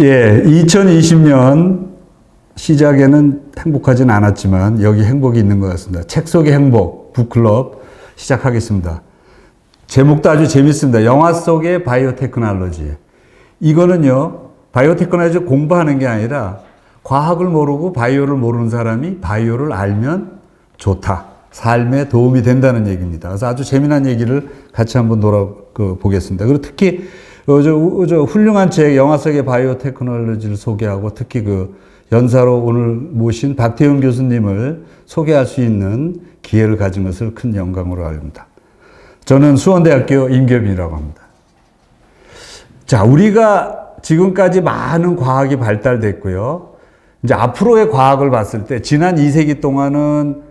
예, 2020년 시작에는 행복하진 않았지만 여기 행복이 있는 것 같습니다. 책 속의 행복, 북클럽 시작하겠습니다. 제목도 아주 재밌습니다. 영화 속의 바이오테크놀로지. 이거는요, 바이오테크놀로지 공부하는 게 아니라 과학을 모르고 바이오를 모르는 사람이 바이오를 알면 좋다. 삶에 도움이 된다는 얘기입니다. 그래서 아주 재미난 얘기를 같이 한번 보겠습니다. 그리고 특히 훌륭한 책, 영화 속의 바이오테크놀로지를 소개하고 특히 연사로 오늘 모신 박태용 교수님을 소개할 수 있는 기회를 가진 것을 큰 영광으로 알립니다. 저는 수원대학교 임겸이라고 합니다. 자, 우리가 지금까지 많은 과학이 발달됐고요. 이제 앞으로의 과학을 봤을 때 지난 2세기 동안은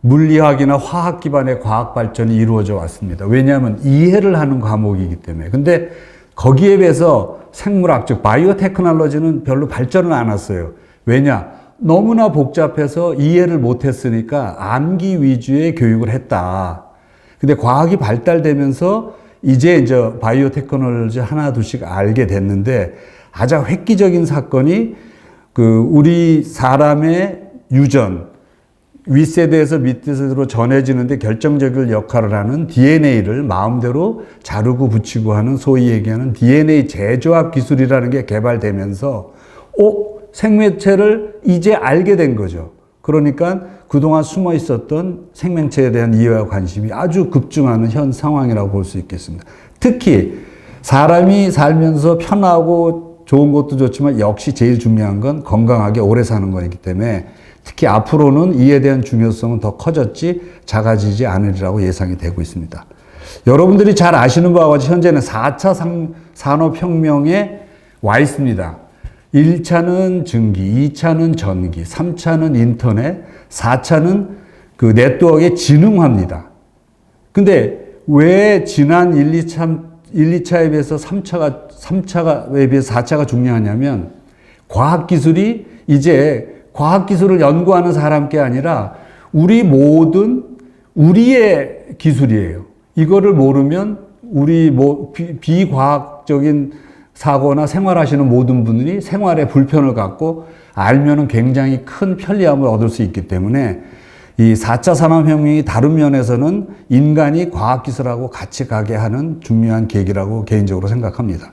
물리학이나 화학 기반의 과학 발전이 이루어져 왔습니다. 왜냐하면 이해를 하는 과목이기 때문에. 근데 거기에 비해서 생물학, 즉 바이오테크놀로지는 별로 발전을 안 했어요. 왜냐? 너무나 복잡해서 이해를 못했으니까 암기 위주의 교육을 했다. 근데 과학이 발달되면서 이제 바이오테크놀로지 하나 둘씩 알게 됐는데 아주 획기적인 사건이 우리 사람의 유전, 윗세대에서 밑세대로 전해지는데 결정적인 역할을 하는 DNA를 마음대로 자르고 붙이고 하는 소위 얘기하는 DNA 재조합 기술이라는 게 개발되면서 생명체를 이제 알게 된 거죠. 그러니까 그동안 숨어 있었던 생명체에 대한 이해와 관심이 아주 급증하는 현 상황이라고 볼 수 있겠습니다. 특히 사람이 살면서 편하고 좋은 것도 좋지만 역시 제일 중요한 건 건강하게 오래 사는 거기 때문에 특히 앞으로는 이에 대한 중요성은 더 커졌지 작아지지 않으리라고 예상이 되고 있습니다. 여러분들이 잘 아시는 바와 같이 현재는 4차 산업혁명에 와 있습니다. 1차는 전기, 2차는 전기, 3차는 인터넷, 4차는 네트워크의 지능화입니다. 근데 왜 지난 1, 2차에 비해서 3차에 비해서 4차가 중요하냐면 과학기술이 이제 과학기술을 연구하는 사람께 아니라 우리 모든 우리의 기술이에요. 이거를 모르면 우리 비과학적인 사고나 생활하시는 모든 분들이 생활에 불편을 갖고 알면은 굉장히 큰 편리함을 얻을 수 있기 때문에 이 4차 산업혁명이 다른 면에서는 인간이 과학기술하고 같이 가게 하는 중요한 계기라고 개인적으로 생각합니다.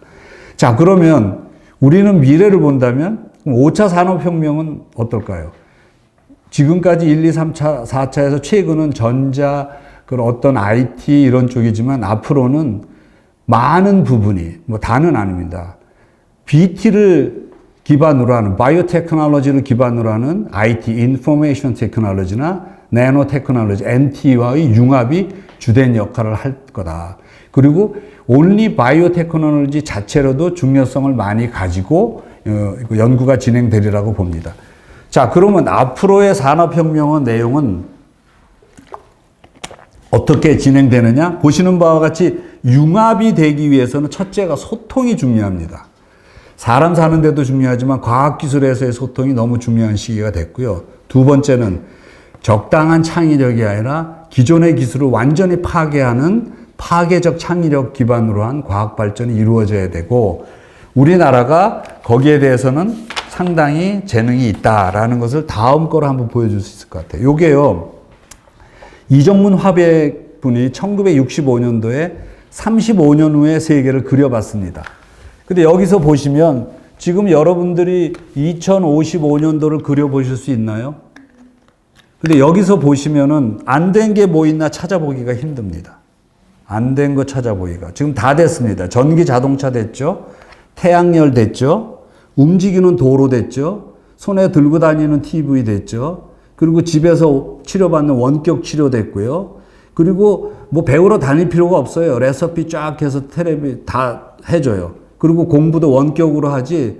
자, 그러면 우리는 미래를 본다면 5차 산업혁명은 어떨까요? 지금까지 1, 2, 3차, 4차에서 최근은 전자, 어떤 IT 이런 쪽이지만 앞으로는 많은 부분이, 다는 아닙니다. BT를 기반으로 하는, 바이오테크놀로지를 기반으로 하는 IT, 인포메이션 테크놀로지나 나노 테크놀로지, NT와의 융합이 주된 역할을 할 거다. 그리고 온리 바이오테크놀로지 자체로도 중요성을 많이 가지고 연구가 진행되리라고 봅니다. 자, 그러면 앞으로의 산업혁명의 내용은 어떻게 진행되느냐? 보시는 바와 같이 융합이 되기 위해서는 첫째가 소통이 중요합니다. 사람 사는 데도 중요하지만 과학기술에서의 소통이 너무 중요한 시기가 됐고요. 두 번째는 적당한 창의력이 아니라 기존의 기술을 완전히 파괴하는 파괴적 창의력 기반으로 한 과학 발전이 이루어져야 되고 우리나라가 거기에 대해서는 상당히 재능이 있다라는 것을 다음 거로 한번 보여줄 수 있을 것 같아요. 요게요, 이정문 화백 분이 1965년도에 35년 후의 세계를 그려봤습니다. 근데 여기서 보시면 지금 여러분들이 2055년도를 그려보실 수 있나요? 근데 여기서 보시면은 안 된 게 뭐 있나 찾아보기가 힘듭니다. 안 된 거 찾아보기가. 지금 다 됐습니다. 전기 자동차 됐죠? 태양열 됐죠? 움직이는 도로 됐죠? 손에 들고 다니는 TV 됐죠? 그리고 집에서 치료받는 원격 치료 됐고요. 그리고 배우러 다닐 필요가 없어요. 레시피 쫙 해서 텔레비 다 해줘요. 그리고 공부도 원격으로 하지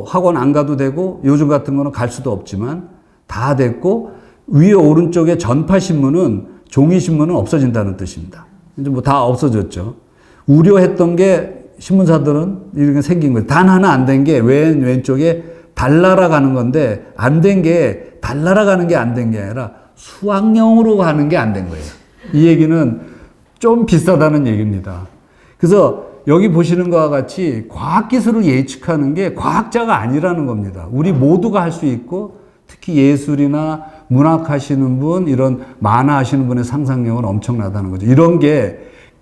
학원 안 가도 되고 요즘 같은 거는 갈 수도 없지만 다 됐고 위에 오른쪽에 전파신문은 종이신문은 없어진다는 뜻입니다. 이제 다 없어졌죠. 우려했던 게 신문사들은 이렇게 생긴 거예요. 단 하나 안 된 게 왼쪽에 달 날아가는 건데 안 된 게 달 날아가는 게 안 된 게 아니라 수학여행으로 가는 게 안 된 거예요. 이 얘기는 좀 비싸다는 얘기입니다. 그래서 여기 보시는 것과 같이 과학기술을 예측하는 게 과학자가 아니라는 겁니다. 우리 모두가 할 수 있고 특히 예술이나 문학 하시는 분, 이런 만화 하시는 분의 상상력은 엄청나다는 거죠. 이런 게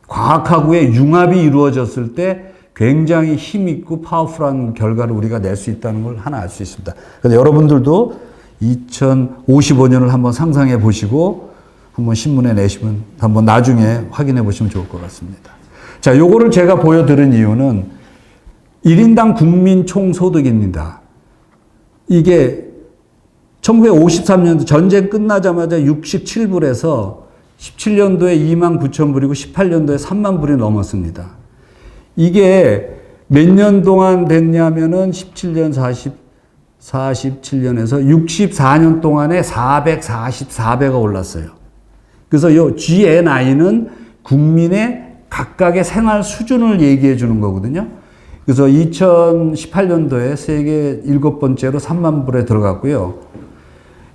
과학하고의 융합이 이루어졌을 때 굉장히 힘있고 파워풀한 결과를 우리가 낼 수 있다는 걸 하나 알 수 있습니다. 그래서 여러분들도 2055년을 한번 상상해 보시고 한번 신문에 내시면 한번 나중에 확인해 보시면 좋을 것 같습니다. 자, 요거를 제가 보여드린 이유는 1인당 국민 총소득입니다. 이게 1953년도 전쟁 끝나자마자 67불에서 17년도에 29,000불이고 18년도에 3만 불이 넘었습니다. 이게 몇 년 동안 됐냐면은 17년 47년에서 64년 동안에 444배가 올랐어요. 그래서 요 GNI는 국민의 각각의 생활 수준을 얘기해 주는 거거든요. 그래서 2018년도에 세계 7번째로 3만 불에 들어갔고요.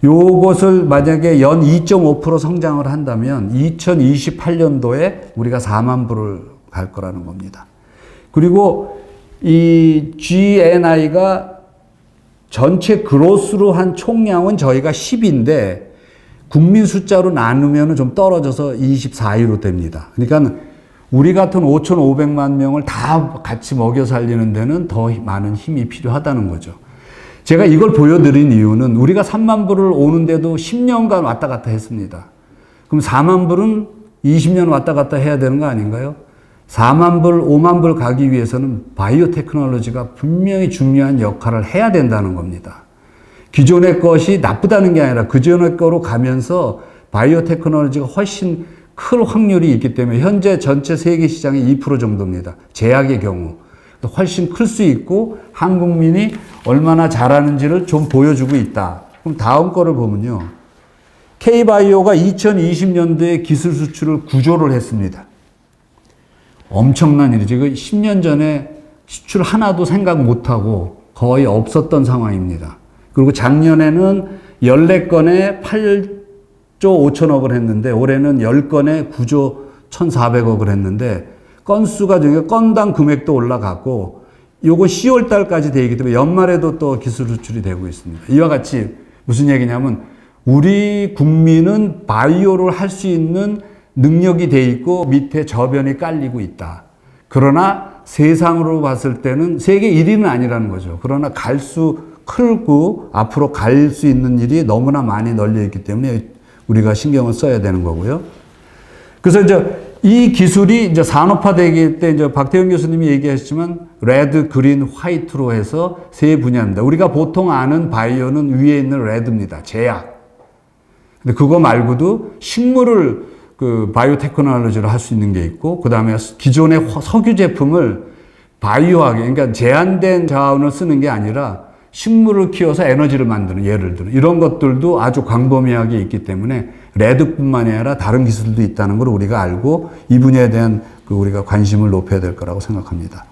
요것을 만약에 연 2.5% 성장을 한다면 2028년도에 우리가 4만 불을 갈 거라는 겁니다. 그리고 이 GNI가 전체 그로스로 한 총량은 저희가 10인데 국민 숫자로 나누면 좀 떨어져서 24위로 됩니다. 그러니까 우리 같은 5,500만 명을 다 같이 먹여 살리는 데는 더 많은 힘이 필요하다는 거죠. 제가 이걸 보여드린 이유는 우리가 3만 불을 오는데도 10년간 왔다 갔다 했습니다. 그럼 4만 불은 20년 왔다 갔다 해야 되는 거 아닌가요? 4만 불, 5만 불 가기 위해서는 바이오 테크놀로지가 분명히 중요한 역할을 해야 된다는 겁니다. 기존의 것이 나쁘다는 게 아니라 그전의 거로 가면서 바이오 테크놀로지가 훨씬 클 확률이 있기 때문에 현재 전체 세계 시장의 2% 정도입니다. 제약의 경우. 훨씬 클 수 있고 한국민이 얼마나 잘하는지를 좀 보여주고 있다. 그럼 다음 거를 보면요. K바이오가 2020년도에 기술 수출을 9조를 했습니다. 엄청난 일이죠. 10년 전에 수출 하나도 생각 못하고 거의 없었던 상황입니다. 그리고 작년에는 14건에 8조 5천억을 했는데 올해는 10건에 9조 1,400억을 했는데 건수가 중에 건당 금액도 올라갔고 요거 10월 달까지 되기 때문에 연말에도 또 기술 수출이 되고 있습니다. 이와 같이 무슨 얘기냐면 우리 국민은 바이오를 할 수 있는 능력이 돼 있고 밑에 저변이 깔리고 있다. 그러나 세상으로 봤을 때는 세계 1위는 아니라는 거죠. 그러나 크고 앞으로 갈 수 있는 일이 너무나 많이 널려 있기 때문에 우리가 신경을 써야 되는 거고요. 그래서 이제 이 기술이 이제 산업화되기 때 이제 박태영 교수님이 얘기하셨지만 레드, 그린, 화이트로 해서 세 분야입니다. 우리가 보통 아는 바이오는 위에 있는 레드입니다. 제약. 근데 그거 말고도 식물을 그 바이오 테크놀로지로 할 수 있는 게 있고, 그 다음에 기존의 석유 제품을 바이오하게, 그러니까 제한된 자원을 쓰는 게 아니라 식물을 키워서 에너지를 만드는, 예를 들어 이런 것들도 아주 광범위하게 있기 때문에 레드뿐만이 아니라 다른 기술도 있다는 걸 우리가 알고 이 분야에 대한 우리가 관심을 높여야 될 거라고 생각합니다.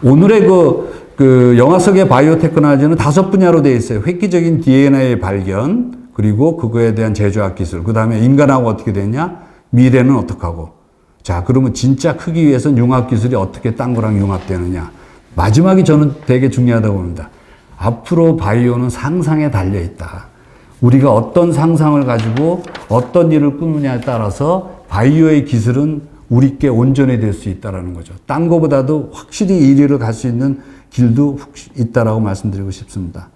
오늘의 그 영화 속의 바이오 테크놀로지는 5분야로 되어 있어요. 획기적인 DNA 발견, 그리고 그거에 대한 제조학 기술, 그 다음에 인간하고 어떻게 되냐, 미래는 어떻게 하고. 자, 그러면 진짜 크기 위해서는 융합 기술이 어떻게 딴 거랑 융합되느냐. 마지막이 저는 되게 중요하다고 봅니다. 앞으로 바이오는 상상에 달려 있다. 우리가 어떤 상상을 가지고 어떤 일을 꾸느냐에 따라서 바이오의 기술은 우리께 온전히 될 수 있다는 거죠. 딴 거보다도 확실히 1위를 갈 수 있는 길도 있다라고 말씀드리고 싶습니다.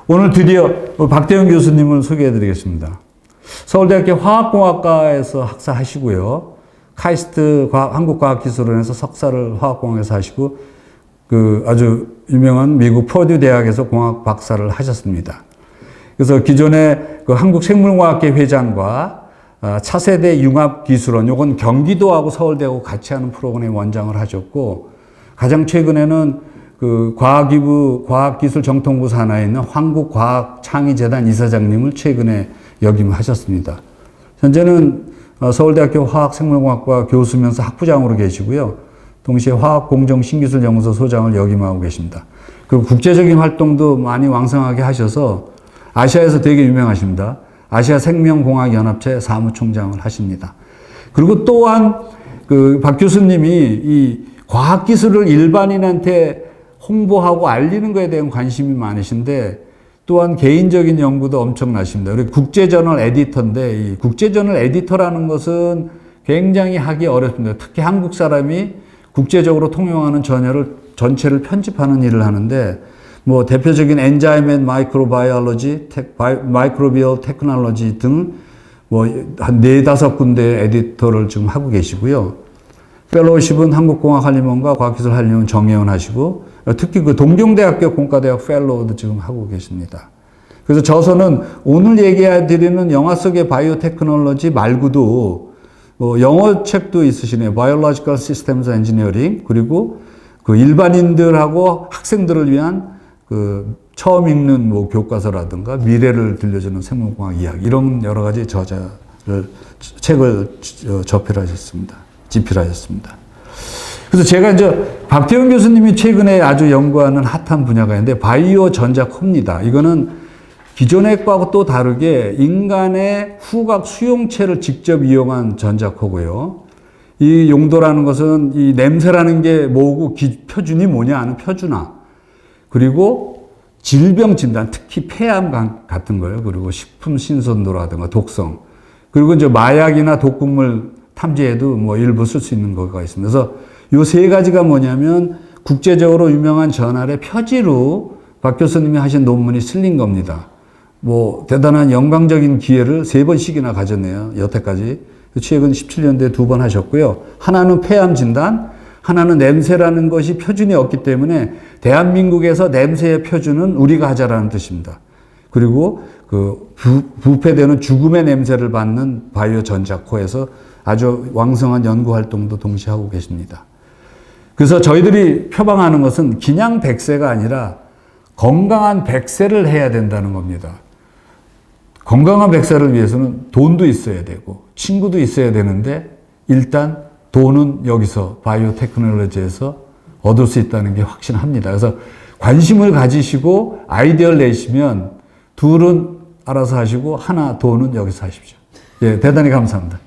오늘 드디어 박태영 교수님을 소개해 드리겠습니다. 서울대학교 화학공학과에서 학사하시고요. 카이스트 한국과학기술원에서 석사를 화학공학에서 하시고 그 아주 유명한 미국 퍼듀 대학에서 공학 박사를 하셨습니다. 그래서 기존에 그 한국생물과학회 회장과 차세대 융합기술원, 요건 경기도하고 서울대하고 같이 하는 프로그램 원장을 하셨고, 가장 최근에는 그 과학기술정통부 산하에 있는 한국과학창의재단 이사장님을 최근에 역임하셨습니다. 현재는 서울대학교 화학생물공학과 교수면서 학부장으로 계시고요. 동시에 화학공정신기술연구소 소장을 역임하고 계십니다. 그리고 국제적인 활동도 많이 왕성하게 하셔서 아시아에서 되게 유명하십니다. 아시아 생명공학연합체 사무총장을 하십니다. 그리고 또한 그 박 교수님이 이 과학기술을 일반인한테 홍보하고 알리는 것에 대한 관심이 많으신데 또한 개인적인 연구도 엄청나십니다. 그리고 국제저널 에디터인데 이 국제저널 에디터라는 것은 굉장히 하기 어렵습니다. 특히 한국 사람이 국제적으로 통용하는 저널을 전체를 편집하는 일을 하는데 뭐 대표적인 엔자임 앤 마이크로바이올로지, 마이크로비얼 테크놀로지 등 뭐 한 4-5군데 에디터를 지금 하고 계시고요. 펠로우십은 한국공학한림원과 과학기술한림원 정예원 하시고 특히 그 동경대학교 공과대학 펠로우도 지금 하고 계십니다. 그래서 저서는 오늘 얘기해드리는 영화 속의 바이오 테크놀로지 말고도 뭐 영어 책도 있으시네요. Biological Systems Engineering 그리고 그 일반인들하고 학생들을 위한 그 처음 읽는 뭐 교과서라든가 미래를 들려주는 생물공학 이야기 이런 여러 가지 책을 집필하셨습니다. 그래서 제가 이제 박태원 교수님이 최근에 아주 연구하는 핫한 분야가 있는데 바이오 전자코입니다. 이거는 기존의 과하고 또 다르게 인간의 후각 수용체를 직접 이용한 전자코고요. 이 용도라는 것은 이 냄새라는 게 뭐고 표준이 뭐냐 하는 표준화. 그리고 질병 진단, 특히 폐암 같은 거예요. 그리고 식품 신선도라든가 독성. 그리고 이제 마약이나 독극물 탐지에도 뭐 일부 쓸 수 있는 거가 있습니다. 그래서 요 3가지가 뭐냐면 국제적으로 유명한 저널의 표지로 박 교수님이 하신 논문이 실린 겁니다. 뭐 대단한 영광적인 기회를 3번씩이나 가졌네요. 여태까지. 최근 17년도에 2번 하셨고요. 하나는 폐암 진단, 하나는 냄새라는 것이 표준이 없기 때문에 대한민국에서 냄새의 표준은 우리가 하자라는 뜻입니다. 그리고 그 부패되는 죽음의 냄새를 받는 바이오 전자코에서 아주 왕성한 연구 활동도 동시에 하고 계십니다. 그래서 저희들이 표방하는 것은 그냥 100세가 아니라 건강한 100세를 해야 된다는 겁니다. 건강한 100세를 위해서는 돈도 있어야 되고 친구도 있어야 되는데 일단 돈은 여기서 바이오 테크놀로지에서 얻을 수 있다는 게 확신합니다. 그래서 관심을 가지시고 아이디어를 내시면 둘은 알아서 하시고 하나 돈은 여기서 하십시오. 예, 대단히 감사합니다.